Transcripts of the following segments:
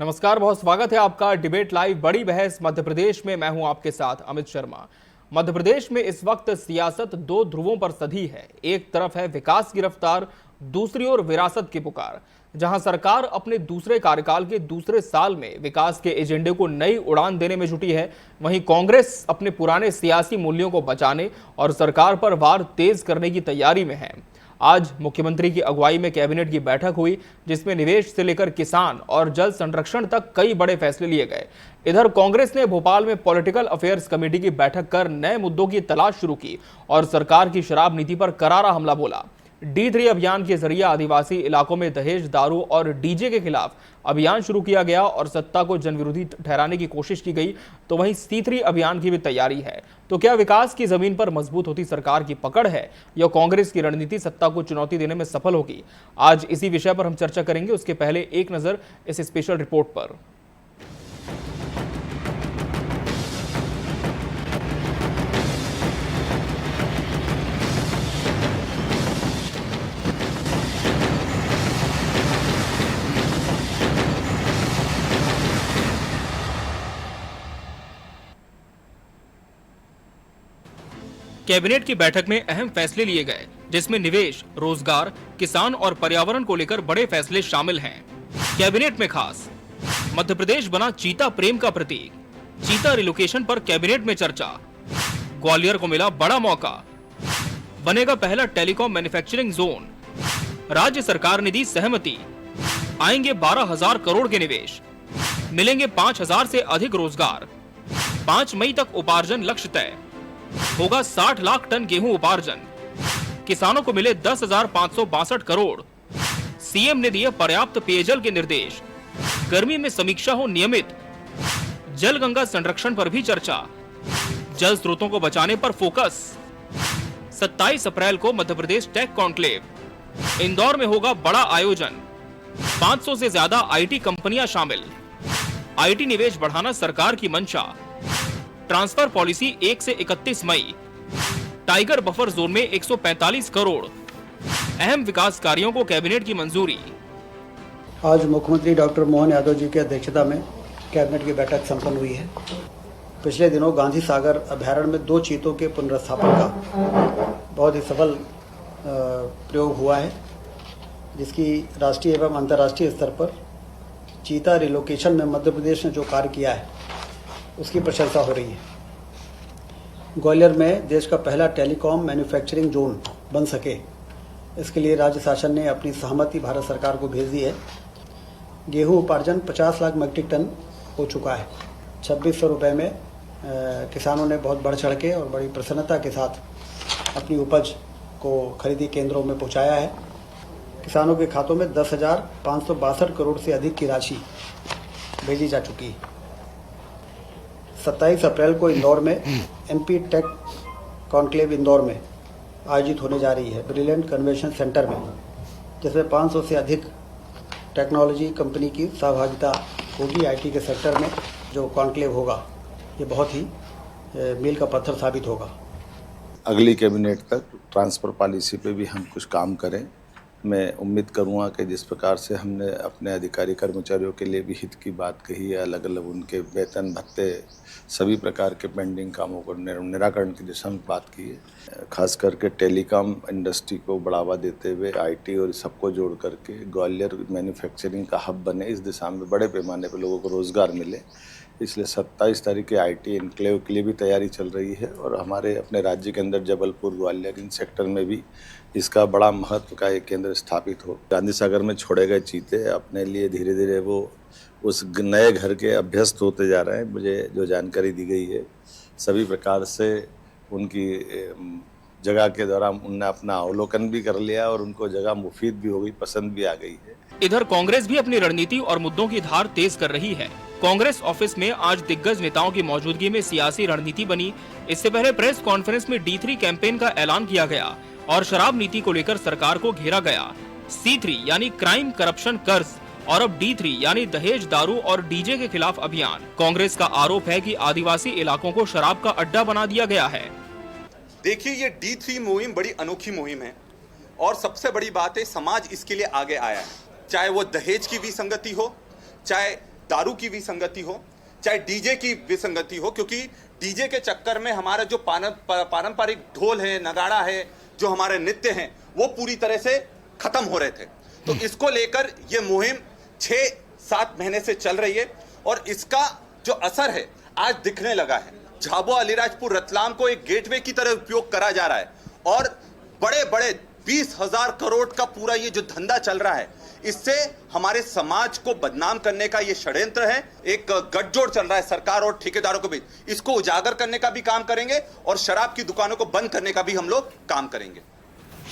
नमस्कार, बहुत स्वागत है आपका डिबेट लाइव बड़ी बहस मध्य प्रदेश में। मैं हूं आपके साथ अमित शर्मा। मध्य प्रदेश में इस वक्त सियासत दो ध्रुवों पर सधी है। एक तरफ है विकास की रफ्तार, दूसरी ओर विरासत की पुकार। जहां सरकार अपने दूसरे कार्यकाल के दूसरे साल में विकास के एजेंडे को नई उड़ान देने में जुटी है, वहीं कांग्रेस अपने पुराने सियासी मूल्यों को बचाने और सरकार पर वार तेज करने की तैयारी में है। आज मुख्यमंत्री की अगुवाई में कैबिनेट की बैठक हुई, जिसमें निवेश से लेकर किसान और जल संरक्षण तक कई बड़े फैसले लिए गए। इधर कांग्रेस ने भोपाल में पॉलिटिकल अफेयर्स कमेटी की बैठक कर नए मुद्दों की तलाश शुरू की और सरकार की शराब नीति पर करारा हमला बोला। D3 अभियान के जरिए आदिवासी इलाकों में दहेज, दारू और डीजे के खिलाफ अभियान शुरू किया गया और सत्ता को जनविरोधी ठहराने की कोशिश की गई, तो वहीं C3 अभियान की भी तैयारी है। तो क्या विकास की जमीन पर मजबूत होती सरकार की पकड़ है या कांग्रेस की रणनीति सत्ता को चुनौती देने में सफल होगी? आज इसी विषय पर हम चर्चा करेंगे। उसके पहले एक नजर इस स्पेशल रिपोर्ट पर। कैबिनेट की बैठक में अहम फैसले लिए गए, जिसमें निवेश, रोजगार, किसान और पर्यावरण को लेकर बड़े फैसले शामिल हैं। कैबिनेट में खास, मध्य प्रदेश बना चीता प्रेम का प्रतीक। चीता रिलोकेशन पर कैबिनेट में चर्चा। ग्वालियर को मिला बड़ा मौका, बनेगा पहला टेलीकॉम मैन्युफैक्चरिंग जोन। राज्य सरकार ने दी सहमति, आएंगे 12,000 करोड़ के निवेश, मिलेंगे 5,000 से अधिक रोजगार। 5 मई तक उपार्जन लक्ष्य तय, होगा 60 लाख टन गेहूं उपार्जन। किसानों को मिले 10,562 करोड़। सीएम ने दिए पर्याप्त पेयजल के निर्देश, गर्मी में समीक्षा हो नियमित। जल गंगा संरक्षण पर भी चर्चा, जल स्रोतों को बचाने पर फोकस। 27 अप्रैल को मध्य प्रदेश टेक कॉन्क्लेव, इंदौर में होगा बड़ा आयोजन। 500 से ज्यादा आईटी कंपनियां शामिल। आईटी निवेश बढ़ाना सरकार की मंशा। ट्रांसफर पॉलिसी 1 से 31 मई। टाइगर बफर जोन में 145 करोड़। अहम विकास कार्यों को कैबिनेट की मंजूरी। आज मुख्यमंत्री डॉक्टर मोहन यादव जी की अध्यक्षता में कैबिनेट की बैठक संपन्न हुई है। पिछले दिनों गांधी सागर अभयारण्य में 2 चीतों के पुनर्स्थापन का बहुत ही सफल प्रयोग हुआ है, जिसकी राष्ट्रीय एवं अंतर्राष्ट्रीय स्तर पर चीता रिलोकेशन में मध्य प्रदेश ने जो कार्य किया है उसकी प्रशंसा हो रही है। ग्वालियर में देश का पहला टेलीकॉम मैन्युफैक्चरिंग जोन बन सके, इसके लिए राज्य शासन ने अपनी सहमति भारत सरकार को भेज दी है। गेहूं उपार्जन 50 लाख मीट्रिक टन हो चुका है। 2600 रुपये में किसानों ने बहुत बढ़ चढ़ के और बड़ी प्रसन्नता के साथ अपनी उपज को खरीदी केंद्रों में पहुंचाया है। किसानों के खातों में 10,562 करोड़ से अधिक की राशि भेजी जा चुकी है। 27 अप्रैल को इंदौर में एमपी टेक कॉन्क्लेव इंदौर में आयोजित होने जा रही है, ब्रिलियंट कन्वेंशन सेंटर में, जिसमें 500 से अधिक टेक्नोलॉजी कंपनी की सहभागिता होगी। आईटी के सेक्टर में जो कॉन्क्लेव होगा ये बहुत ही मील का पत्थर साबित होगा। अगली कैबिनेट तक ट्रांसफर पॉलिसी पे भी हम कुछ काम करें। मैं उम्मीद करूंगा कि जिस प्रकार से हमने अपने अधिकारी कर्मचारियों के लिए भी हित की बात कही है, अलग अलग उनके वेतन भत्ते सभी प्रकार के पेंडिंग कामों को निराकरण की दिशा में बात की है। खास करके टेलीकॉम इंडस्ट्री को बढ़ावा देते हुए आईटी और सबको जोड़ करके ग्वालियर मैन्युफैक्चरिंग का हब बने, इस दिशा में बड़े पैमाने पर लोगों को रोजगार मिले। इसलिए 27 तारीख के आईटी इनक्लेव के लिए भी तैयारी चल रही है और हमारे अपने राज्य के अंदर जबलपुर, ग्वालियर इन सेक्टर में भी इसका बड़ा महत्व का एक केंद्र स्थापित हो। गांधी सागर में छोड़े गए चीते अपने लिए धीरे धीरे वो उस नए घर के अभ्यस्त होते जा रहे हैं। मुझे जो जानकारी दी गई है, सभी प्रकार से उनकी जगह के दौरान उनने अपना अवलोकन भी कर लिया और उनको जगह मुफीद भी हो गई, पसंद भी आ गई है। इधर कांग्रेस भी अपनी रणनीति और मुद्दों की धार तेज कर रही है। कांग्रेस ऑफिस में आज दिग्गज नेताओं की मौजूदगी में सियासी रणनीति बनी। इससे पहले प्रेस कॉन्फ्रेंस में D3 कैंपेन का ऐलान किया गया और शराब नीति को लेकर सरकार को घेरा गया। C3 यानी क्राइम, करप्शन, कर्ज और अब D3 यानी दहेज, दारू और डीजे के खिलाफ अभियान। कांग्रेस का आरोप है कि आदिवासी इलाकों को शराब का अड्डा बना दिया गया है। देखिए, ये D3 मुहिम बड़ी अनोखी मुहिम है और सबसे बड़ी बात है समाज इसके लिए आगे आया है। चाहे वो दहेज की विसंगति हो, चाहे दारू की विसंगति हो, चाहे डीजे की विसंगति हो, क्योंकि डीजे के चक्कर में हमारा जो पारंपरिक ढोल है, नगाड़ा है, जो हमारे नृत्य हैं, वो पूरी तरह से खत्म हो रहे थे। तो इसको लेकर ये मुहिम 6-7 महीने से चल रही है और इसका जो असर है आज दिखने लगा है। झाबुआ, अलीराजपुर, रतलाम को एक गेटवे की तरह उपयोग करा जा रहा है और बड़े बड़े 20,000 करोड़ का पूरा ये जो धंधा चल रहा है, इससे हमारे समाज को बदनाम करने का ये षड्यंत्र है। एक गठजोड़ चल रहा है सरकार और ठेकेदारों के बीच। इसको उजागर करने का भी काम करेंगे और शराब की दुकानों को बंद करने का भी हम लोग काम करेंगे।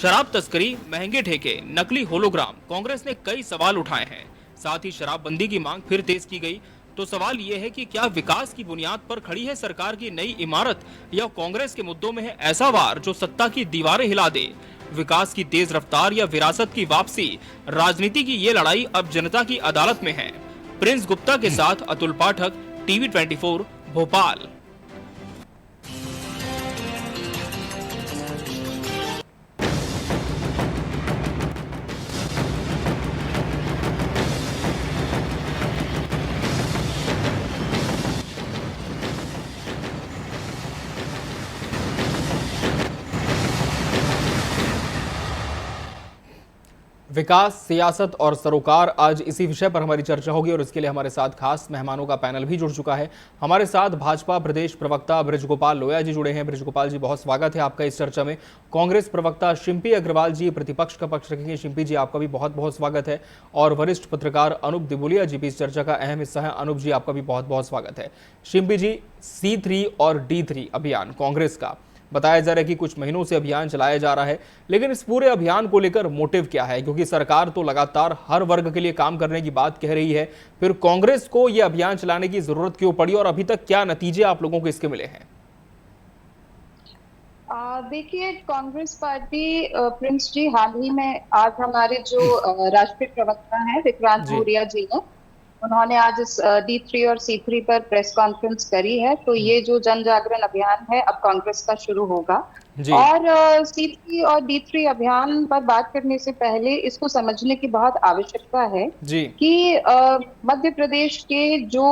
शराब तस्करी, महंगे ठेके, नकली होलोग्राम, कांग्रेस ने कई सवाल उठाए हैं। साथ ही शराबबंदी की मांग फिर तेज की गई। तो सवाल ये है कि क्या विकास की बुनियाद पर खड़ी है सरकार की नई इमारत, या कांग्रेस के मुद्दों में है ऐसा वार जो सत्ता की दीवारें हिला दे? विकास की तेज रफ्तार या विरासत की वापसी? राजनीति की ये लड़ाई अब जनता की अदालत में है। प्रिंस गुप्ता के साथ अतुल पाठक, टीवी 24, भोपाल। विकास, सियासत और सरोकार, आज इसी विषय पर हमारी चर्चा होगी और इसके लिए हमारे साथ खास मेहमानों का पैनल भी जुड़ चुका है। हमारे साथ भाजपा प्रदेश प्रवक्ता बृजगोपाल लोया जी जुड़े हैं। बृजगोपाल जी, बहुत स्वागत है आपका इस चर्चा में। कांग्रेस प्रवक्ता शिम्पी अग्रवाल जी प्रतिपक्ष का पक्ष रखेंगे। शिम्पी जी, आपका भी बहुत बहुत स्वागत है। और वरिष्ठ पत्रकार अनूप दिबुलिया जी भी इस चर्चा का अहम हिस्सा है। अनूप जी, आपका भी बहुत बहुत स्वागत है। शिम्पी जी, C3 और D3 अभियान कांग्रेस का बताया जा रहा है कि कुछ महीनों से अभियान चलाया जा रहा है, लेकिन इस पूरे अभियान को लेकर मोटिव क्या है? क्योंकि सरकार तो लगातार हर वर्ग के लिए काम करने की बात कह रही है, फिर कांग्रेस को यह अभियान चलाने की जरूरत क्यों पड़ी और अभी तक क्या नतीजे आप लोगों को इसके मिले हैं? देखिए, कांग्रेस पार्टी, प्रिंस जी, हाल ही में आज हमारे जो राष्ट्रीय प्रवक्ता हैं विक्रांत भूरिया जी ने, उन्होंने आज इस D3 और C3 पर प्रेस कॉन्फ्रेंस करी है। तो ये जो जन जागरण अभियान है अब कांग्रेस का शुरू होगा। और C3 और D3 अभियान पर बात करने से पहले इसको समझने की बहुत आवश्यकता है कि मध्य प्रदेश के जो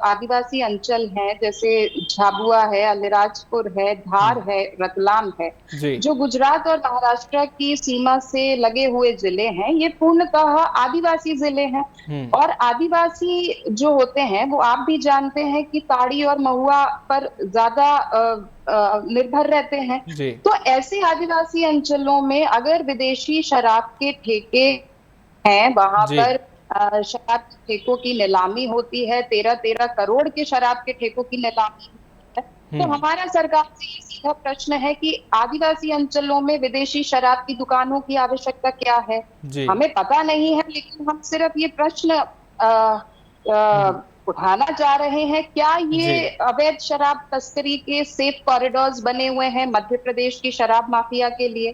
आदिवासी अंचल हैं, जैसे झाबुआ है, अलीराजपुर है, धार है, रतलाम है, जो गुजरात और महाराष्ट्र की सीमा से लगे हुए जिले हैं, ये पूर्णतः आदिवासी जिले हैं। और आदिवासी जो होते हैं वो आप भी जानते हैं कि ताड़ी और महुआ पर ज्यादा निर्भर रहते हैं। तो ऐसे आदिवासी अंचलों में अगर विदेशी शराब के ठेके हैं, वहां पर शराब के ठेकों की नीलामी होती है, 13-13 करोड़ के शराब के ठेकों की नीलामी होती है। तो हमारा सरकार से ये सीधा प्रश्न है कि आदिवासी अंचलों में विदेशी शराब की दुकानों की आवश्यकता क्या है? हमें पता नहीं है, लेकिन हम सिर्फ ये प्रश्न उठाना चाह रहे हैं। क्या ये अवैध शराब तस्करी के सेफ कॉरिडोर्स बने हुए हैं मध्य प्रदेश की शराब माफिया के लिए?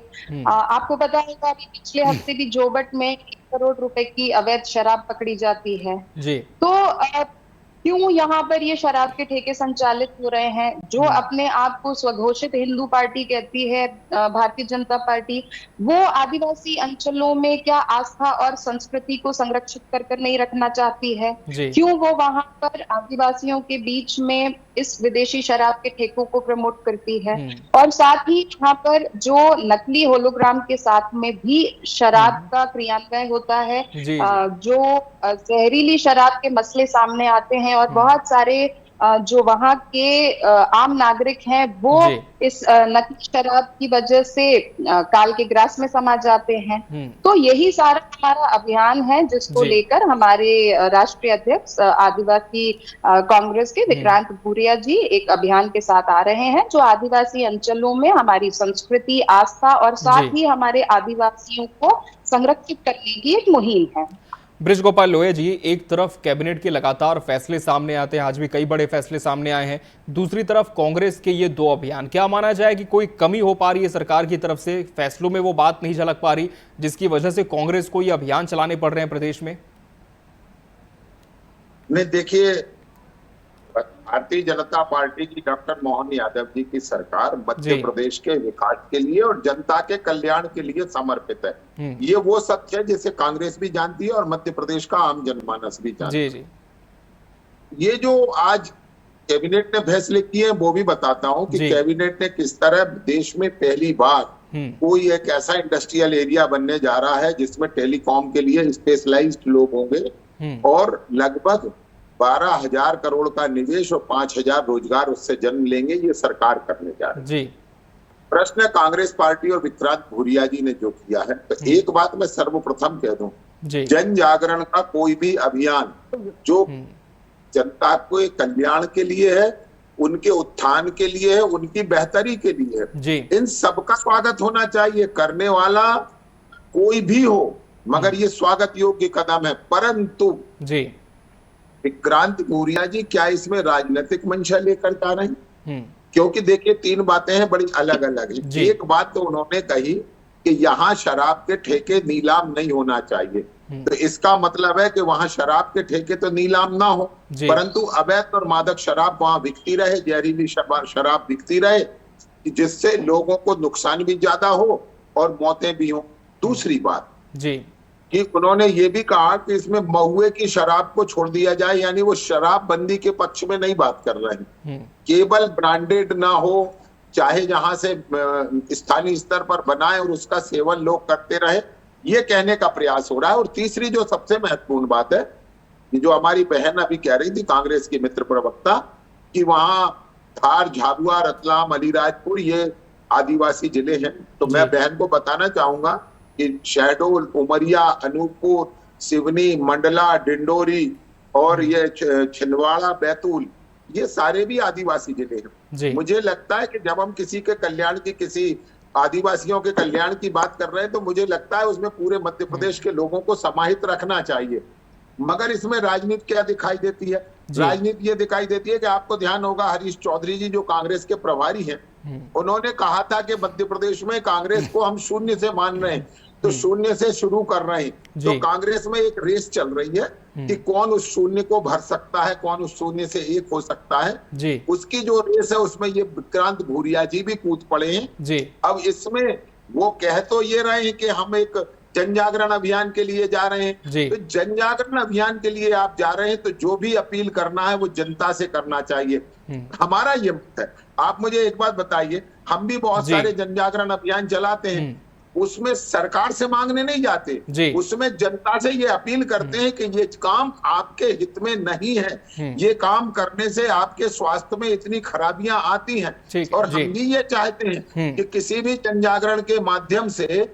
आपको पता होगा अभी पिछले हफ्ते भी जोबट में 1 करोड़ रुपए की अवैध शराब पकड़ी जाती है। तो क्यों यहाँ पर ये शराब के ठेके संचालित हो रहे हैं? जो अपने आप को स्वघोषित हिंदू पार्टी कहती है भारतीय जनता पार्टी, वो आदिवासी अंचलों में क्या आस्था और संस्कृति को संरक्षित कर नहीं रखना चाहती है? क्यों वो वहां पर आदिवासियों के बीच में इस विदेशी शराब के ठेकों को प्रमोट करती है? और साथ ही यहाँ पर जो नकली होलोग्राम के साथ में भी शराब का क्रियान्वयन होता है, जो जहरीली शराब के मसले सामने आते हैं और बहुत सारे जो वहाँ के आम नागरिक हैं वो इस नकली शराब की वजह से काल के ग्रास में समा जाते हैं। तो यही सारा हमारा अभियान है जिसको लेकर हमारे राष्ट्रीय अध्यक्ष आदिवासी कांग्रेस के विक्रांत भूरिया जी एक अभियान के साथ आ रहे हैं, जो आदिवासी अंचलों में हमारी संस्कृति, आस्था और साथ ही हमारे आदिवासियों को संरक्षित करने की एक मुहिम है। बृजगोपाल लोया जी, एक तरफ कैबिनेट के लगातार फैसले सामने आते हैं, आज भी कई बड़े फैसले सामने आए हैं, दूसरी तरफ कांग्रेस के ये 2 अभियान, क्या माना जाए कि कोई कमी हो पा रही है सरकार की तरफ से? फैसलों में वो बात नहीं झलक पा रही जिसकी वजह से कांग्रेस को ये अभियान चलाने पड़ रहे हैं प्रदेश में? नहीं, देखिए, भारतीय जनता पार्टी की डॉक्टर मोहन यादव जी की सरकार मध्य प्रदेश के विकास के लिए और जनता के कल्याण के लिए समर्पित है। ये वो सत्य है जिसे कांग्रेस भी जानती है और मध्य प्रदेश का आम जनमानस भी जानता है। ये जो आज कैबिनेट ने फैसले किए हैं वो भी बताता हूं कि जी। कैबिनेट ने किस तरह देश में पहली बार कोई एक ऐसा इंडस्ट्रियल एरिया बनने जा रहा है जिसमें टेलीकॉम के लिए स्पेशलाइज्ड लोग होंगे और लगभग 12,000 करोड़ का निवेश और 5,000 रोजगार उससे जन्म लेंगे, ये सरकार करने जा रही है। जी। प्रश्न कांग्रेस पार्टी और विक्रांत भूरिया जी ने जो किया है, तो एक बात मैं सर्वप्रथम कह दूं, जी। जन जागरण का कोई भी अभियान जो जनता के कल्याण के लिए है, उनके उत्थान के लिए है, उनकी बेहतरी के लिए है, जी। इन सबका स्वागत होना चाहिए, करने वाला कोई भी हो, मगर ये स्वागत योग्य कदम है। परंतु जी। विक्रांत भूरिया जी क्या इसमें राजनीतिक मंशा लेकर जा रहे हैं? क्योंकि देखिए, तीन बातें हैं बड़ी अलग अलग है। एक बात तो उन्होंने कही कि यहाँ शराब के ठेके नीलाम नहीं होना चाहिए, तो इसका मतलब है कि वहां शराब के ठेके तो नीलाम ना हो, परंतु अवैध और मादक शराब वहां बिकती रहे, जहरीली शराब बिकती रहे, जिससे लोगों को नुकसान भी ज्यादा हो और मौतें भी हो। दूसरी बात जी कि उन्होंने ये भी कहा कि इसमें महुए की शराब को छोड़ दिया जाए, यानी वो शराब बंदी के पक्ष में नहीं बात कर रहे हैं, केवल ब्रांडेड ना हो, चाहे जहां से स्थानीय स्तर पर बनाए और उसका सेवन लोग करते रहे, ये कहने का प्रयास हो रहा है। और तीसरी जो सबसे महत्वपूर्ण बात है, जो हमारी बहन अभी कह रही थी, कांग्रेस की मित्र प्रवक्ता, कि वहां धार, झाबुआ, रतलाम, अलीराजपुर ये आदिवासी जिले हैं, तो मैं बहन को बताना चाहूंगा कि शहडोल, उमरिया, अनूपपुर, सिवनी, मंडला, डिंडोरी और ये छिंदवाड़ा, बैतूल, ये सारे भी आदिवासी जिले हैं। मुझे लगता है कि जब हम किसी के कल्याण की, किसी आदिवासियों के कल्याण की बात कर रहे हैं, तो मुझे लगता है उसमें पूरे मध्य प्रदेश के लोगों को समाहित रखना चाहिए। मगर इसमें राजनीति क्या दिखाई देती है? राजनीति ये दिखाई देती है कि आपको ध्यान होगा, हरीश चौधरी जी जो कांग्रेस के प्रभारी हैं, उन्होंने कहा था कि मध्य प्रदेश में कांग्रेस को हम शून्य से मान रहे हैं, तो शून्य से शुरू कर रहे हैं। तो कांग्रेस में एक रेस चल रही है कि कौन उस शून्य को भर सकता है, कौन उस शून्य से एक हो सकता है। उसकी जो रेस है उसमें ये विक्रांत भूरिया जी भी कूद पड़े हैं। अब इसमें वो कह तो ये रहे हैं कि हम एक जन जागरण अभियान के लिए जा रहे हैं, तो जन जागरण अभियान के लिए आप जा रहे हैं तो जो भी अपील करना है वो जनता से करना चाहिए। हमारा ये मत है। आप मुझे एक बात बताइए, हम भी बहुत सारे जन जागरण अभियान चलाते हैं, उसमें सरकार से मांगने नहीं जाते, उसमें जनता से ये अपील करते हैं कि ये काम आपके हित में नहीं है, ये काम करने से आपके स्वास्थ्य में इतनी खराबियां आती हैं। और हम भी ये चाहते हैं कि किसी भी जन जागरण के माध्यम से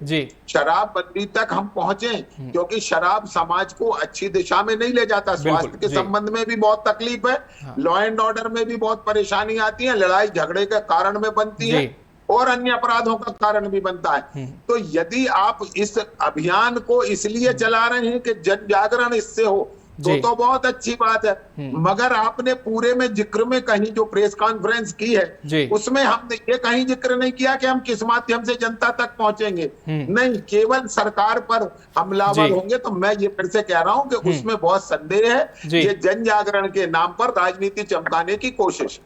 शराब बंदी तक हम पहुंचे, क्योंकि शराब समाज को अच्छी दिशा में नहीं ले जाता। स्वास्थ्य के संबंध में भी बहुत तकलीफ है, लॉ एंड ऑर्डर में भी बहुत परेशानी आती है, लड़ाई झगड़े के कारण में बनती है और अन्य अपराधों का कारण भी बनता है। तो यदि आप इस अभियान को इसलिए चला रहे हैं कि जन जागरण इससे हो, तो बहुत अच्छी बात है, मगर आपने पूरे में जिक्र में कहीं जो प्रेस कॉन्फ्रेंस की है उसमें हमने ये कहीं जिक्र नहीं किया कि हम किस माध्यम से जनता तक पहुंचेंगे। नहीं, केवल सरकार पर हमलावर होंगे। तो मैं ये फिर से कह रहा हूं कि उसमें बहुत संदेह है, ये जन जागरण के नाम पर राजनीति चमकाने की कोशिश।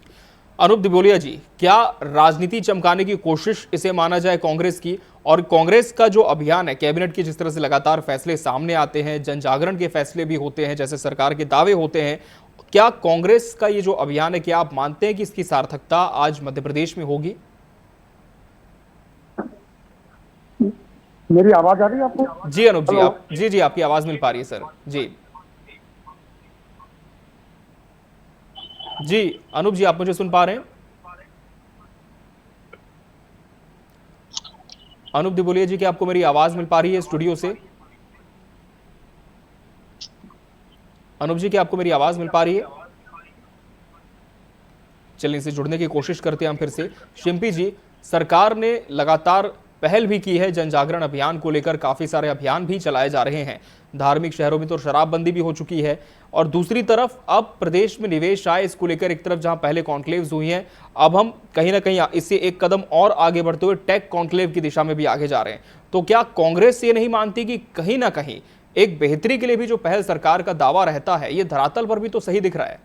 अनूप दिबोलिया जी, क्या राजनीति चमकाने की कोशिश इसे माना जाए कांग्रेस की? और कांग्रेस का जो अभियान है, कैबिनेट की जिस तरह से लगातार फैसले सामने आते हैं, जन जागरण के फैसले भी होते हैं, जैसे सरकार के दावे होते हैं, क्या कांग्रेस का ये जो अभियान है, क्या आप मानते हैं कि इसकी सार्थकता आज मध्य प्रदेश में होगी? मेरी आवाज आ रही है आपको? जी अनूप जी, आप जी आपकी आवाज मिल पा रही है सर। जी अनूप जी, आप मुझे सुन पा रहे हैं? अनूप दिबोलिया जी, क्या आपको मेरी आवाज मिल पा रही है स्टूडियो से? अनूप जी, क्या आपको मेरी आवाज मिल पा रही है? चलिए इनसे जुड़ने की कोशिश करते हैं हम फिर से। शिम्पी जी, सरकार ने लगातार पहल भी की है, जन जागरण अभियान को लेकर काफी सारे अभियान भी चलाए जा रहे हैं। धार्मिक शहरों में तो शराबबंदी भी हो चुकी है, और दूसरी तरफ अब प्रदेश में निवेश आए, इसको लेकर एक तरफ जहां पहले कॉन्क्लेव्स हुई हैं, अब हम कहीं ना कहीं इससे एक कदम और आगे बढ़ते हुए टेक कॉन्क्लेव की दिशा में भी आगे जा रहे हैं। तो क्या कांग्रेस ये नहीं मानती कि कहीं ना कहीं एक बेहतरी के लिए भी जो पहल सरकार का दावा रहता है, ये धरातल पर भी तो सही दिख रहा है?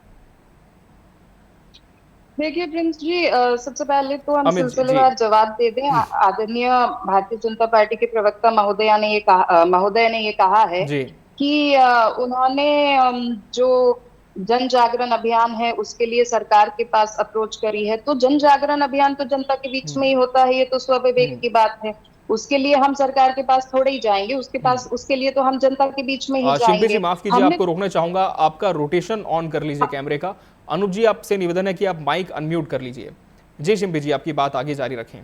देखिए प्रिंस जी, सबसे पहले तो हम सिलसिलेवार जवाब दे दें। आदरणीय भारतीय जनता पार्टी के प्रवक्ता महोदय ने ये कहा है कि उन्होंने जो जन जागरण अभियान है उसके लिए सरकार के पास अप्रोच करी है। तो जन जागरण अभियान तो जनता के बीच में ही होता है, ये तो स्वाभाविक की बात है। उसके लिए हम सरकार के पास थोड़े ही जाएंगे, उसके लिए तो हम जनता के बीच में ही शिल्पी जी जाएंगे। माफ कीजिए, आपको रोकना चाहूंगा, आपका रोटेशन ऑन कर लीजिए कैमरे का। अनूप जी आपसे निवेदन है कि आप माइक अनम्यूट कर लीजिए। जी शिल्पी जी आपकी बात आगे जारी रखें।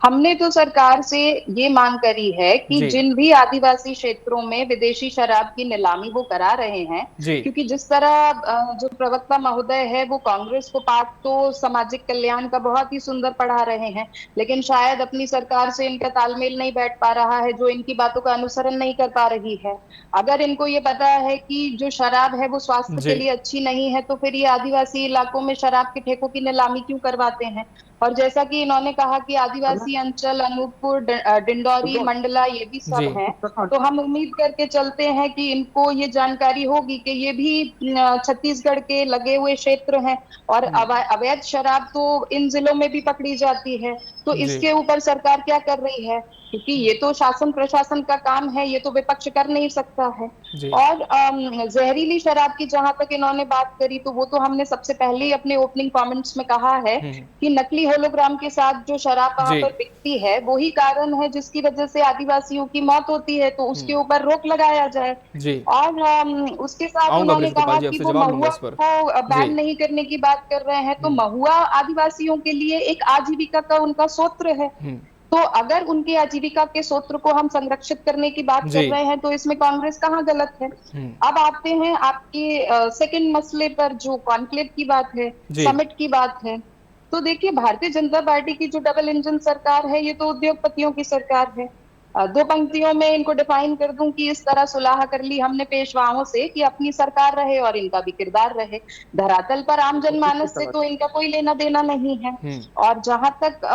हमने तो सरकार से ये मांग करी है कि जिन भी आदिवासी क्षेत्रों में विदेशी शराब की नीलामी वो करा रहे हैं, क्योंकि जिस तरह जो प्रवक्ता महोदय है वो कांग्रेस को पाठ तो सामाजिक कल्याण का बहुत ही सुंदर पढ़ा रहे हैं, लेकिन शायद अपनी सरकार से इनका तालमेल नहीं बैठ पा रहा है, जो इनकी बातों का अनुसरण नहीं कर पा रही है। अगर इनको ये पता है कि जो शराब है वो स्वास्थ्य के लिए अच्छी नहीं है, तो फिर ये आदिवासी इलाकों में शराब के ठेकों की नीलामी क्यों करवाते हैं? और जैसा कि इन्होंने कहा कि आदिवासी अंचल अनूपपुर, डिंडौरी, मंडला ये भी सब हैं, तो हम उम्मीद करके चलते हैं कि इनको ये जानकारी होगी कि ये भी छत्तीसगढ़ के लगे हुए क्षेत्र हैं और अवैध शराब तो इन जिलों में भी पकड़ी जाती है। तो इसके ऊपर सरकार क्या कर रही है? क्योंकि ये तो शासन प्रशासन का काम है, ये तो विपक्ष कर नहीं सकता है। और जहरीली शराब की जहां तक इन्होंने बात करी, तो वो तो हमने सबसे पहले ही अपने ओपनिंग कमेंट्स में कहा है कि नकली होलोग्राम के साथ जो शराब वहां पर बिकती है वही कारण है जिसकी वजह से आदिवासियों की मौत होती है, तो उसके ऊपर रोक लगाया जाए। और उसके साथ उन्होंने कहा कि वो महुआ को बैन नहीं करने की बात कर रहे हैं, तो महुआ आदिवासियों के लिए एक आजीविका का उनका स्रोत है। तो अगर उनकी आजीविका के स्रोत को हम संरक्षित करने की बात कर रहे हैं, तो इसमें कांग्रेस कहाँ गलत है? अब आते हैं आपके सेकंड मसले पर, जो कॉन्क्लेव की बात है, समिट की बात है। तो देखिए, भारतीय जनता पार्टी की जो डबल इंजन सरकार है, ये तो उद्योगपतियों की सरकार है। दो पंक्तियों में इनको डिफाइन कर दूं कि इस तरह सुलह कर ली हमने पेशवाओं से कि अपनी सरकार रहे और इनका भी किरदार रहे। धरातल पर आम जनमानस से तो इनका कोई लेना देना नहीं है। और जहां तक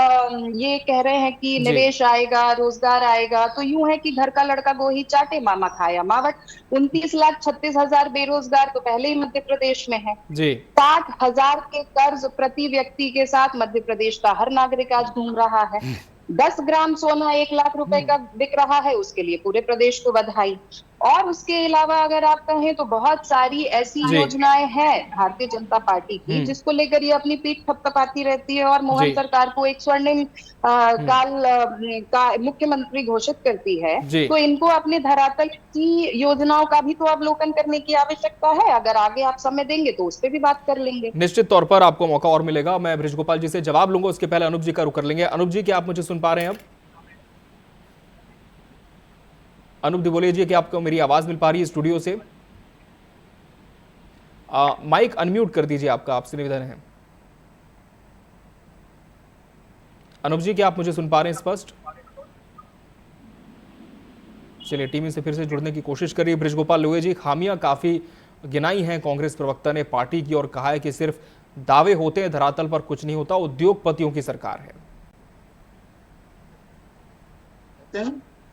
ये कह रहे हैं कि निवेश आएगा, रोजगार आएगा, तो यूं है कि घर का लड़का गोही चाटे, मामा खाया मावट। 29,36,000 बेरोजगार तो पहले ही मध्य प्रदेश में है। 60,000 के कर्ज प्रति व्यक्ति के साथ मध्य प्रदेश का हर नागरिक आज घूम रहा है। 10 ग्राम सोना 1 लाख रुपए का बिक रहा है, उसके लिए पूरे प्रदेश को बधाई। और उसके अलावा अगर आप कहें तो बहुत सारी ऐसी योजनाएं हैं भारतीय जनता पार्टी की जिसको लेकर ये अपनी पीठ थपथपाती रहती है और मोहन सरकार को एक स्वर्णिम काल का मुख्यमंत्री घोषित करती है। तो इनको अपने धरातल की योजनाओं का भी तो अवलोकन करने की आवश्यकता है। अगर आगे आप समय देंगे तो उस पर भी बात कर लेंगे। निश्चित तौर पर आपको मौका और मिलेगा। मैं बृजगोपाल जी से जवाब लूंगा, उसके पहले अनूप जी का रुख कर लेंगे। अनूप जी, क्या आप मुझे सुन पा रहे हैं? अब अनूप जी बोलिए जी कि आपको मेरी आवाज मिल पा रही है स्टूडियो से? माइक अनम्यूट कर दीजिए आपका, आपसे निवेदन है। अनूप जी, क्या आप मुझे सुन पा रहे हैं स्पष्ट? चलिए, टीम से फिर से जुड़ने की कोशिश करिए। बृजगोपाल लोहिया जी, खामियां काफी गिनाई हैं कांग्रेस प्रवक्ता ने पार्टी की और कहा है कि सिर्फ दावे होते हैं, धरातल पर कुछ नहीं होता, उद्योगपतियों की सरकार है।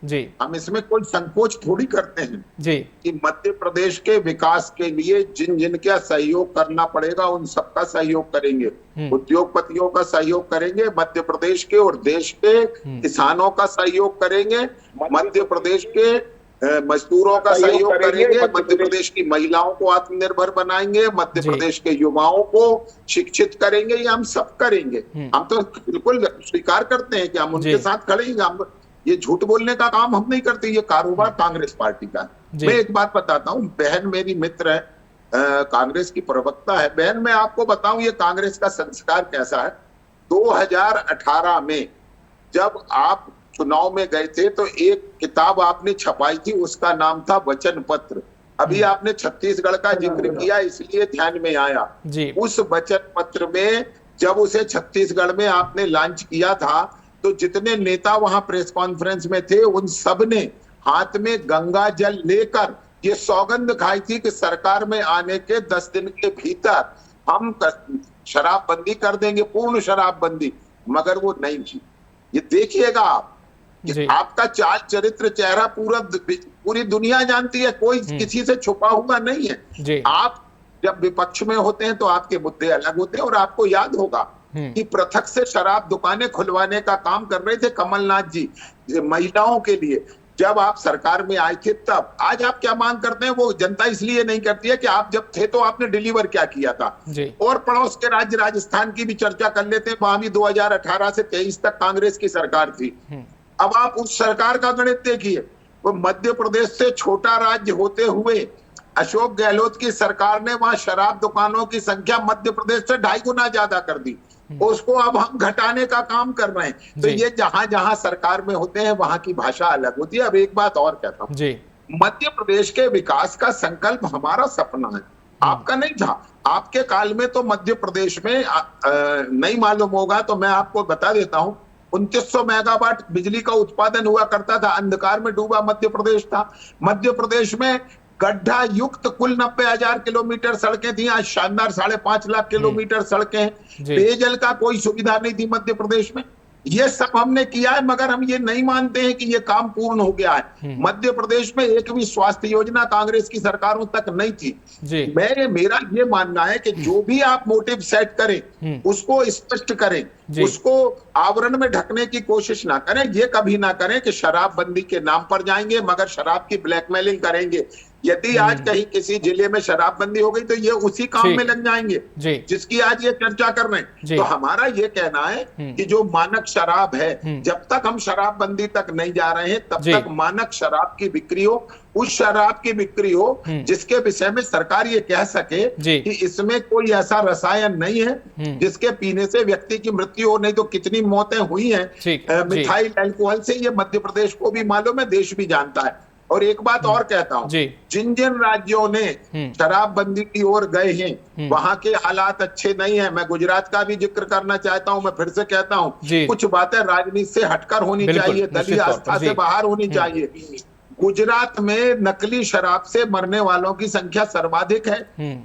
जी, हम इसमें कोई संकोच थोड़ी करते हैं जी कि मध्य प्रदेश के विकास के लिए जिन जिन का सहयोग करना पड़ेगा उन सबका सहयोग करेंगे। उद्योगपतियों का सहयोग करेंगे, मध्य प्रदेश के और देश के किसानों का सहयोग करेंगे, मध्य प्रदेश के मजदूरों का सहयोग करेंगे, मध्य प्रदेश की महिलाओं को आत्मनिर्भर बनाएंगे, मध्य प्रदेश के युवाओं को शिक्षित करेंगे। ये हम सब करेंगे। हम तो बिल्कुल स्वीकार करते हैं कि हम उनके साथ खड़े हैं। हम ये झूठ बोलने का काम हम नहीं करते, ये कारोबार कांग्रेस पार्टी का। मैं एक बात बताता हूँ, बहन मेरी मित्र है, कांग्रेस की प्रवक्ता है। बहन, मैं आपको बताऊं ये कांग्रेस का संस्कार कैसा है। 2018 में जब आप चुनाव में गए थे तो एक किताब आपने छपाई थी, उसका नाम था वचन पत्र। अभी आपने छत्तीसगढ़ का जिक्र किया इसलिए ध्यान में आया। उस वचन पत्र में जब उसे छत्तीसगढ़ में आपने लॉन्च किया था तो जितने नेता वहां प्रेस कॉन्फ्रेंस में थे उन सब ने हाथ में गंगा जल लेकर ये सौगंध खाई थी कि सरकार में आने के 10 दिन के भीतर हम शराबबंदी कर देंगे, पूर्ण शराबबंदी। मगर वो नहीं की। ये देखिएगा आप, आपका चाल चरित्र चेहरा पूरी दुनिया जानती है, कोई किसी से छुपा हुआ नहीं है। आप जब विपक्ष में होते हैं तो आपके मुद्दे अलग होते हैं। और आपको याद होगा कि पृथक से शराब दुकानें खुलवाने का काम कर रहे थे कमलनाथ जी महिलाओं के लिए। जब आप सरकार में आए थे तब। आज आप क्या मांग करते हैं वो जनता इसलिए नहीं करती है कि आप जब थे तो आपने डिलीवर क्या किया था। और पड़ोस के राज्य राजस्थान की भी चर्चा कर लेते हैं, वहां भी 2018 से 23 तक कांग्रेस की सरकार थी। अब आप उस सरकार का गणित देखिए, वो मध्य प्रदेश से छोटा राज्य होते हुए अशोक गहलोत की सरकार ने वहां शराब दुकानों की संख्या मध्य प्रदेश से 2.5 गुना ज्यादा कर दी। उसको अब हम घटाने का काम कर रहे हैं। तो ये जहां जहां सरकार में होते हैं वहां की भाषा अलग होती है। अब एक बात और कहता हूं, मध्य प्रदेश के विकास का संकल्प हमारा सपना है, आपका नहीं था। आपके काल में तो मध्य प्रदेश में नहीं मालूम होगा तो मैं आपको बता देता हूं, 2900 मेगावाट बिजली का उत्पादन हुआ करता था। अंधकार में डूबा मध्य प्रदेश था। मध्य प्रदेश में गड्ढा युक्त कुल 90,000 किलोमीटर सड़कें थी, आज शानदार 5.5 लाख किलोमीटर सड़कें हैं। पेयजल का कोई सुविधा नहीं थी मध्य प्रदेश में। ये सब हमने किया है, मगर हम ये नहीं मानते हैं कि ये काम पूर्ण हो गया है। मध्य प्रदेश में एक भी स्वास्थ्य योजना कांग्रेस की सरकारों तक नहीं थी। मेरा ये मानना है कि जो भी आप मोटिव सेट करें उसको स्पष्ट करें, उसको आवरण में ढकने की कोशिश ना करें। ये कभी ना करें कि शराबबंदी के नाम पर जाएंगे मगर शराब की ब्लैकमेलिंग करेंगे। यदि आज कहीं किसी जिले में शराबबंदी हो गई तो ये उसी काम में लग जाएंगे जिसकी आज ये चर्चा कर रहे हैं। तो हमारा ये कहना है कि जो मानक शराब है, जब तक हम शराबबंदी तक नहीं जा रहे हैं तब तक मानक शराब की बिक्री हो, उस शराब की बिक्री हो जिसके विषय में सरकार ये कह सके कि इसमें कोई ऐसा रसायन नहीं है जिसके पीने से व्यक्ति की मृत्यु हो। नहीं तो कितनी मौतें हुई हैं मिथाइल अल्कोहल से, ये मध्य प्रदेश को भी मालूम है, देश भी जानता है। और एक बात और कहता हूं, जिन जिन राज्यों ने शराबबंदी की ओर गए हैं वहां के हालात अच्छे नहीं है। मैं गुजरात का भी जिक्र करना चाहता हूं। मैं फिर से कहता हूं, कुछ बातें राजनीति से हटकर होनी चाहिए, दलीय आस्था से बाहर होनी चाहिए। गुजरात में नकली शराब से मरने वालों की संख्या सर्वाधिक है।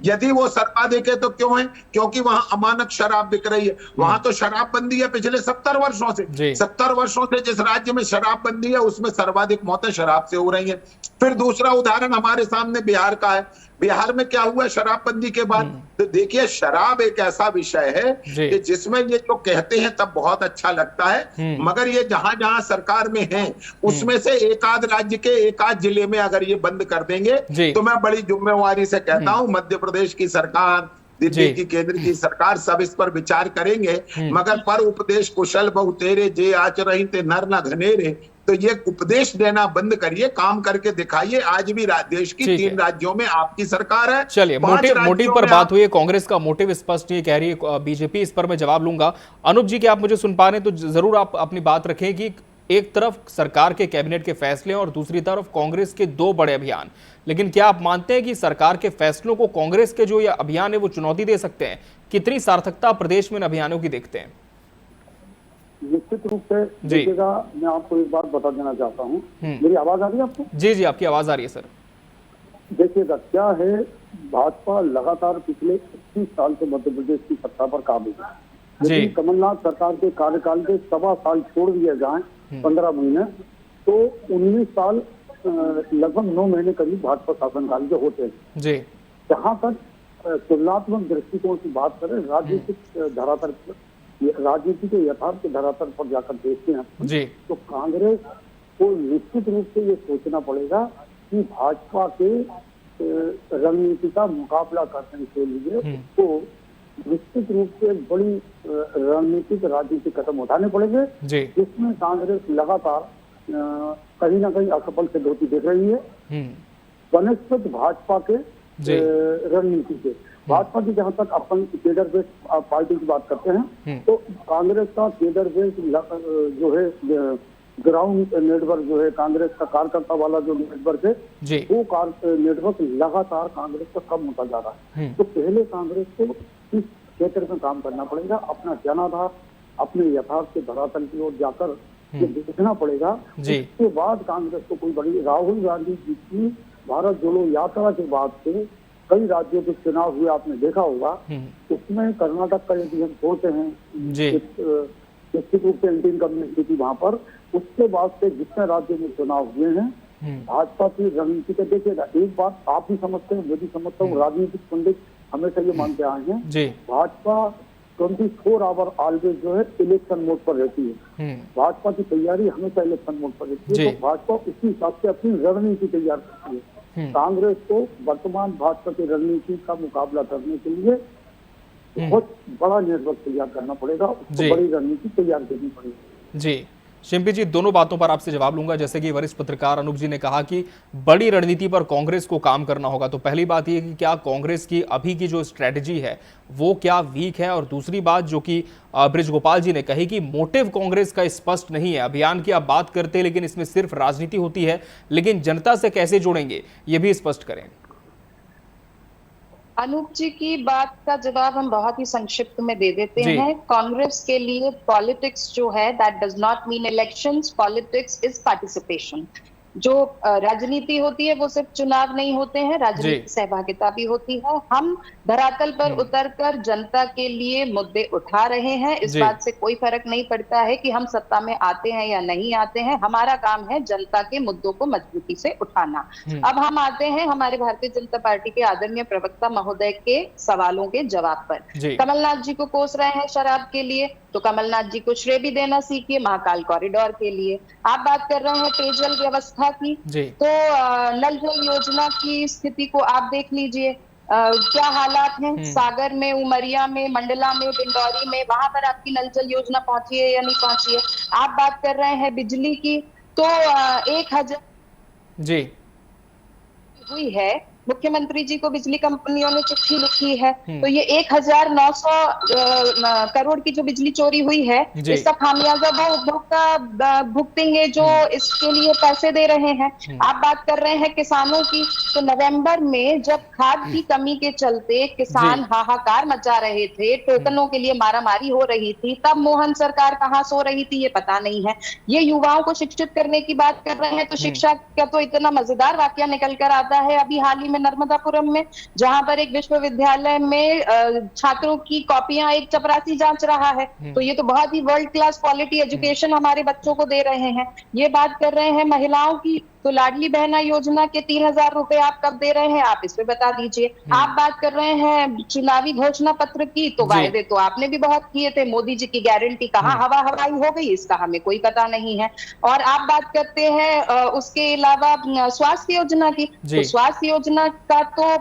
यदि वो सर्वाधिक है तो क्यों है? क्योंकि वहां अमानक शराब बिक रही है। वहां तो शराबबंदी है पिछले 70 वर्षों से। 70 वर्षों से जिस राज्य में शराबबंदी है उसमें सर्वाधिक मौतें शराब से हो रही हैं। फिर दूसरा उदाहरण हमारे सामने बिहार का है। बिहार में क्या हुआ शराबबंदी के बाद? तो देखिए, शराब एक ऐसा विषय है कि जिसमें ये जो कहते हैं तब बहुत अच्छा लगता है, मगर ये जहां जहां सरकार में है उसमें से एक आध राज्य के एक आध जिले में अगर ये बंद कर देंगे तो मैं बड़ी जिम्मेवारी से कहता हूं मध्य प्रदेश की सरकार, दिल्ली की केंद्र की सरकार सब इस पर विचार करेंगे। मगर पर उपदेश कुशल बहु तेरे जे आचरहि ते नर न घनेरे। तो ये उपदेश देना बंद करिए, काम करके दिखाइए। आज भी देश की 3 राज्यों में आपकी सरकार है। चलिए, मोटिव पर बात हुई है, कांग्रेस का मोटिव स्पष्ट ये कह रही है बीजेपी, इस पर मैं जवाब लूंगा। अनूप जी, की आप मुझे सुन पा रहे हैं तो जरूर आप अपनी बात रखें कि एक तरफ सरकार के कैबिनेट के फैसले और दूसरी तरफ कांग्रेस के 2 बड़े अभियान, लेकिन क्या आप मानते हैं कि सरकार के फैसलों को कांग्रेस के जो ये अभियान है वो चुनौती दे सकते हैं? कितनी सार्थकता प्रदेश में इन अभियानों की देखते हैं? निश्चित रूप से देखिएगा, मैं आपको एक बात बता देना चाहता हूँ। मेरी आवाज आ रही है आपको? जी जी, आपकी आवाज आ रही है सर। देखिएगा, क्या है, भाजपा लगातार पिछले 21 साल से मध्य प्रदेश की सत्ता पर काबू है। लेकिन कमलनाथ सरकार के कार्यकाल के 1.25 साल छोड़ दिए जाए, 15 महीने, तो 19 साल लगभग 9 महीने करीब भाजपा शासनकाल के होते हैं। जहां तक तुलनात्मक दृष्टिकोण की बात करें, राजनीतिक धरातल, राजनीति के यथार्थ धरातल पर जाकर देखते हैं तो कांग्रेस को निश्चित रूप से ये सोचना पड़ेगा कि भाजपा के रणनीति का मुकाबला करने के लिए तो निश्चित रूप से बड़ी रणनीतिक राजनीतिक कदम उठाने पड़ेंगे, जिसमें कांग्रेस लगातार कहीं ना कहीं असफल सिद्ध होती देख रही है बनस्पत भाजपा के रणनीति से। भाजपा की जहां तक अपन केडर बेस्ड पार्टी की बात करते हैं तो कांग्रेस का केडर बेस्ड जो है ग्राउंड नेटवर्क जो है, कांग्रेस का कार्यकर्ता वाला जो नेटवर्क है वो नेटवर्क लगातार कांग्रेस का कम होता जा रहा है। तो पहले कांग्रेस को इस क्षेत्र में काम करना पड़ेगा, अपना जनाधार, अपने यथार्थ के धरातल की ओर जाकर ये देखना पड़ेगा। उसके बाद कांग्रेस को कोई बड़ी, राहुल गांधी जी की भारत जोड़ो यात्रा के बाद से कई राज्यों के चुनाव हुए, आपने देखा होगा। उसमें कर्नाटक का यदि हम सोचते हैं निश्चित रूप से एंटी इनकम्बेंसी स्थिति वहां पर, उसके बाद से जितने राज्यों में चुनाव हुए हैं भाजपा की रणनीति को देखिएगा। एक बात आप भी समझते हैं, मैं भी समझता हूँ, राजनीतिक पंडित हमेशा ये मानते आए हैं, भाजपा 24 आवर ऑलवेज जो है इलेक्शन मोड पर रहती है। भाजपा की तैयारी हमेशा इलेक्शन मोड पर रहती है, तो भाजपा उसी हिसाब से अपनी रणनीति तैयार करती है। कांग्रेस को वर्तमान भाजपा की रणनीति का मुकाबला करने के लिए बहुत बड़ा नेटवर्क तैयार करना पड़ेगा, उसको बड़ी रणनीति तैयार करनी पड़ेगी। जी शिंपी जी, दोनों बातों पर आपसे जवाब लूंगा। जैसे कि वरिष्ठ पत्रकार अनूप जी ने कहा कि बड़ी रणनीति पर कांग्रेस को काम करना होगा, तो पहली बात यह कि क्या कांग्रेस की अभी की जो स्ट्रेटजी है वो क्या वीक है, और दूसरी बात जो कि बृजगोपाल जी ने कही कि मोटिव कांग्रेस का स्पष्ट नहीं है। अभियान की आप बात करते हैं लेकिन इसमें सिर्फ राजनीति होती है, लेकिन जनता से कैसे जोड़ेंगे ये भी स्पष्ट करें। अनूप जी की बात का जवाब हम बहुत ही संक्षिप्त में दे देते हैं। कांग्रेस के लिए पॉलिटिक्स जो है that does not mean elections, politics is participation. जो राजनीति होती है वो सिर्फ चुनाव नहीं होते हैं, राजनीतिक सहभागिता भी होती है। हम धरातल पर उतरकर जनता के लिए मुद्दे उठा रहे हैं। इस बात से कोई फर्क नहीं पड़ता है कि हम सत्ता में आते हैं या नहीं आते हैं, हमारा काम है जनता के मुद्दों को मजबूती से उठाना। अब हम आते हैं हमारे भारतीय जनता पार्टी के आदरणीय प्रवक्ता महोदय के सवालों के जवाब पर। कमलनाथ जी को कोस रहे हैं शराब के लिए, तो कमलनाथ जी को श्रेय भी देना सीखिए महाकाल कॉरिडोर के लिए। आप बात कर रहे हैं पेयजल व्यवस्था की, तो नल जल योजना की स्थिति को आप देख लीजिए। क्या हालात हैं सागर में, उमरिया में, मंडला में, डिंडौरी में, वहां पर आपकी नल जल योजना पहुंची है या नहीं पहुंची है। आप बात कर रहे हैं बिजली की, तो 1000 जी हुई है, मुख्यमंत्री जी को बिजली कंपनियों ने चिट्ठी लिखी है, तो ये 1900 करोड़ की जो बिजली चोरी हुई है इसका खामियाजा वो उपभोक्ता भुगतेंगे जो इसके लिए पैसे दे रहे हैं। आप बात कर रहे हैं किसानों की, तो नवंबर में जब खाद की कमी के चलते किसान हाहाकार मचा रहे थे, टोकनों के लिए मारामारी हो रही थी, तब मोहन सरकार कहाँ सो रही थी ये पता नहीं है। ये युवाओं को शिक्षित करने की बात कर रहे हैं, तो शिक्षा का तो इतना मजेदार वाकया निकल कर आता है अभी हाल ही में नर्मदापुरम में, जहां पर एक विश्वविद्यालय में छात्रों की कॉपियां एक चपरासी जांच रहा है। तो ये तो बहुत ही वर्ल्ड क्लास क्वालिटी एजुकेशन हमारे बच्चों को दे रहे हैं। ये बात कर रहे हैं महिलाओं की, तो लाडली बहना योजना के 3000 रुपए आप कब दे रहे हैं, आप इस पे बता दीजिए। आप बात कर रहे हैं चुनावी घोषणा पत्र की, तो वायदे तो आपने भी बहुत किए थे, मोदी जी की गारंटी कहाँ हवा हवाई हो गई इसका हमें कोई पता नहीं है। और आप बात करते हैं उसके अलावा स्वास्थ्य योजना की, तो स्वास्थ्य योजना का तो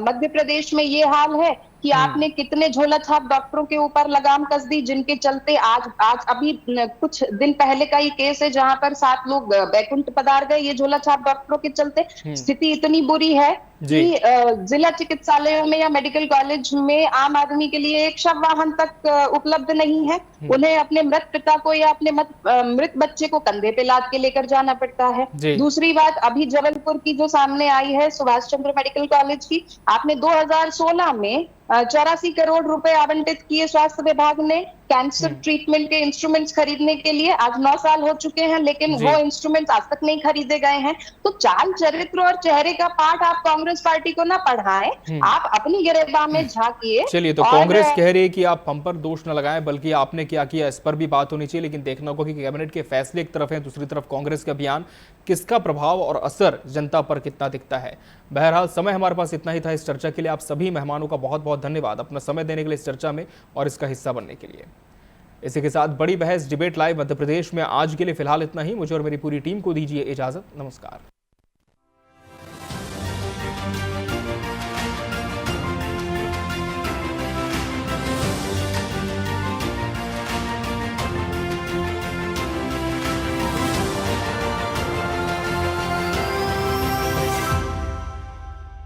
मध्य प्रदेश में ये हाल है कि आपने कितने झोला छाप डॉक्टरों के ऊपर लगाम कस दी, जिनके चलते आज अभी कुछ दिन पहले का ये केस है जहां पर 7 लोग बैकुंठ पधार गए ये झोला छाप डॉक्टरों के चलते। स्थिति इतनी बुरी है कि जिला चिकित्सालयों में या मेडिकल कॉलेज में आम आदमी के लिए एक शव वाहन तक उपलब्ध नहीं है। उन्हें अपने मृत पिता को या अपने मृत बच्चे को कंधे पे लाद के लेकर जाना पड़ता है। दूसरी बात अभी जबलपुर की जो सामने आई है सुभाष चंद्र मेडिकल कॉलेज की, आपने 2016 में 84 करोड़ रुपए आवंटित किए स्वास्थ्य विभाग ने कैंसर ट्रीटमेंट के इंस्ट्रूमेंट्स खरीदने के लिए। आज 9 साल हो चुके हैं लेकिन वो इंस्ट्रूमेंट्स आज तक नहीं खरीदे गए हैं। तो चाल चरित्र और चेहरे का पाठ आप कांग्रेस पार्टी को ना पढ़ाएं, आप अपनी गिरफ्तार में झांकिए। चलिए, तो कांग्रेस कह रही है कि आप हम पर दोष न लगाएं बल्कि आपने क्या किया इस पर भी बात होनी चाहिए। लेकिन देखना होगा कि कैबिनेट के फैसले एक तरफ है, दूसरी तरफ कांग्रेस का अभियान, किसका प्रभाव और असर जनता पर कितना दिखता है। बहरहाल समय हमारे पास इतना ही था इस चर्चा के लिए। आप सभी मेहमानों का बहुत बहुत धन्यवाद अपना समय देने के लिए इस चर्चा में और इसका हिस्सा बनने के लिए। इसी के साथ बड़ी बहस डिबेट लाइव मध्य प्रदेश में आज के लिए फिलहाल इतना ही। मुझे और मेरी पूरी टीम को दीजिए इजाजत। नमस्कार।